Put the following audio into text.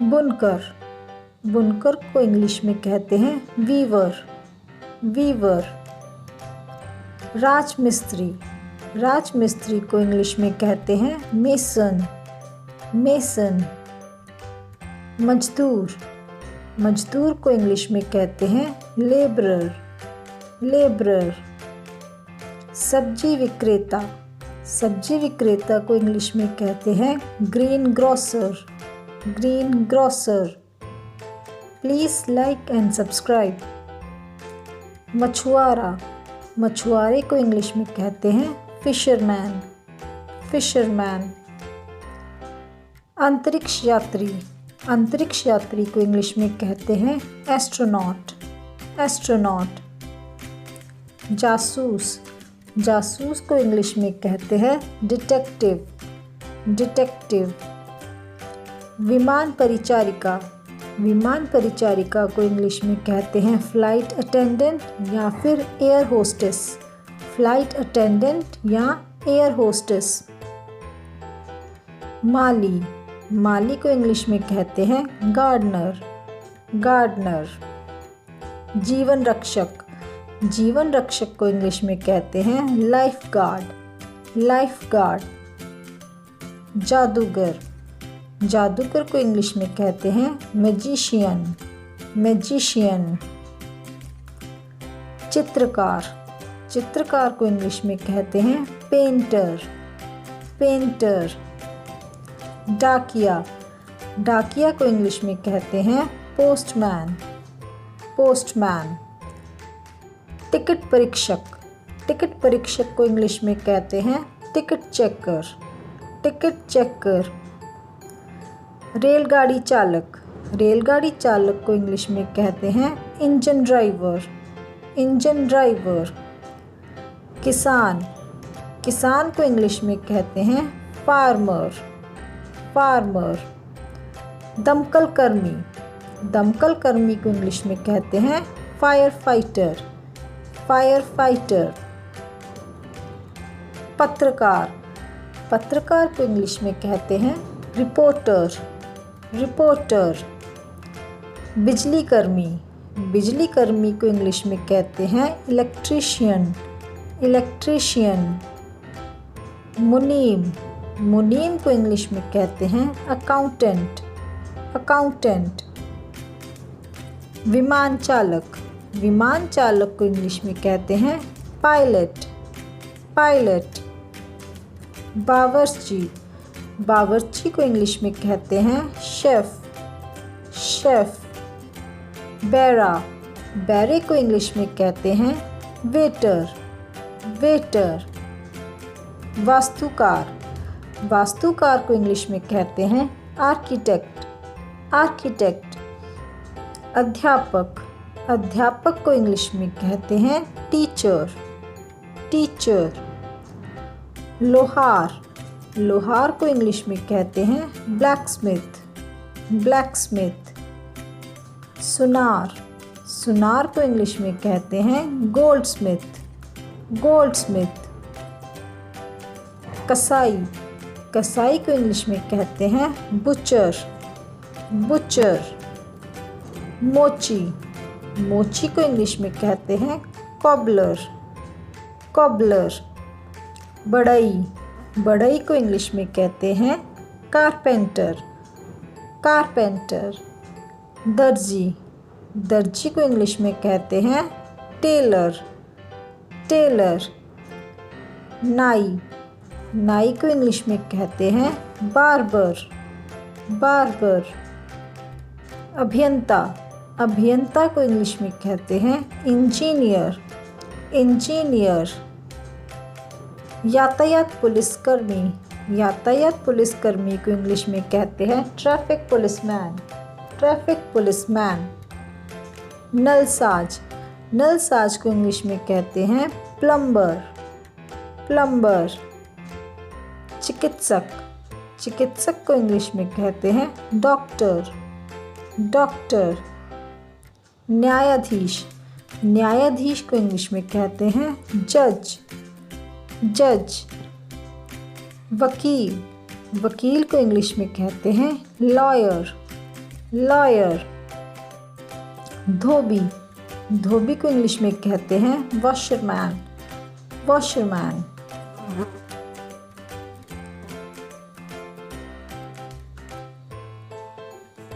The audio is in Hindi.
बुनकर, बुनकर को इंग्लिश में कहते हैं वीवर, वीवर। राजमिस्त्री, राजमिस्त्री को इंग्लिश में कहते हैं मेसन, मेसन। मजदूर, मजदूर को इंग्लिश में कहते हैं लेबरर, लेबरर। सब्जी विक्रेता, सब्जी विक्रेता को इंग्लिश में कहते हैं green grocer, green grocer. Please like and subscribe. मछुआरा, मछुआरे को इंग्लिश में कहते हैं फिशरमैन, फिशरमैन। अंतरिक्ष यात्री, अंतरिक्ष यात्री को इंग्लिश में कहते हैं एस्ट्रोनॉट, एस्ट्रोनॉट। जासूस, जासूस को इंग्लिश में कहते हैं डिटेक्टिव, डिटेक्टिव। विमान परिचारिका, विमान परिचारिका को इंग्लिश में कहते हैं फ्लाइट अटेंडेंट या फिर एयर होस्टेस, फ्लाइट अटेंडेंट या एयर होस्टेस। माली, माली को इंग्लिश में कहते हैं गार्डनर, गार्डनर। जीवन रक्षक, जीवन रक्षक को इंग्लिश में कहते हैं लाइफ गार्ड, लाइफ गार्ड। जादूगर, जादूगर को इंग्लिश में कहते हैं मैजिशियन, मैजिशियन। चित्रकार, चित्रकार को इंग्लिश में कहते हैं पेंटर, पेंटर। डाकिया, डाकिया को इंग्लिश में कहते हैं पोस्टमैन, पोस्टमैन। टिकट परीक्षक, टिकट परीक्षक को इंग्लिश में कहते हैं टिकट चेकर, टिकट चेकर। रेलगाड़ी चालक, रेलगाड़ी चालक को इंग्लिश में कहते हैं इंजन ड्राइवर, इंजन ड्राइवर। किसान, किसान को इंग्लिश में कहते हैं फार्मर, फार्मर। दमकल कर्मी, दमकल कर्मी को इंग्लिश में कहते हैं फायर फाइटर, फायर फाइटर। पत्रकार, पत्रकार को इंग्लिश में कहते हैं रिपोर्टर, रिपोर्टर। बिजली कर्मी, बिजली कर्मी को इंग्लिश में कहते हैं इलेक्ट्रीशियन, इलेक्ट्रीशियन। मुनीम, मुनीम को इंग्लिश में कहते हैं अकाउंटेंट, अकाउंटेंट। विमान चालक, विमान चालक को इंग्लिश में कहते हैं पायलट, पायलट। बावर्ची, बावर्ची को इंग्लिश में कहते हैं शेफ, शेफ। बैरा, बैरे को इंग्लिश में कहते हैं वेटर, वेटर। वास्तुकार, वास्तुकार को इंग्लिश में कहते हैं आर्किटेक्ट, आर्किटेक्ट। अध्यापक, अध्यापक को इंग्लिश में कहते हैं टीचर, टीचर। लोहार, लोहार को इंग्लिश में कहते हैं ब्लैकस्मिथ, ब्लैकस्मिथ। सुनार, सुनार को इंग्लिश में कहते हैं गोल्डस्मिथ, गोल्डस्मिथ। कसाई, कसाई को इंग्लिश में कहते हैं बुचर, बुचर। मोची, मोची को इंग्लिश में कहते हैं कॉबलर, कॉबलर। बढ़ई, बढ़ई को इंग्लिश में कहते हैं कारपेंटर, कारपेंटर। दर्जी, दर्जी को इंग्लिश में कहते हैं टेलर, टेलर। नाई, नाई को इंग्लिश में कहते हैं बार्बर, बार्बर। अभियंता, अभियंता को इंग्लिश में कहते हैं इंजीनियर, इंजीनियर। यातायात पुलिसकर्मी, यातायात पुलिसकर्मी को इंग्लिश में कहते हैं ट्रैफिक पुलिसमैन, ट्रैफिक पुलिसमैन। नलसाज, नलसाज को इंग्लिश में कहते हैं प्लम्बर, प्लम्बर। चिकित्सक, चिकित्सक को इंग्लिश में कहते हैं डॉक्टर, डॉक्टर। न्यायाधीश, न्यायाधीश को इंग्लिश में कहते हैं जज, जज। वकील, वकील को इंग्लिश में कहते हैं लॉयर, लॉयर। धोबी, धोबी को इंग्लिश में कहते हैं वॉशरमैन, वॉशरमैन।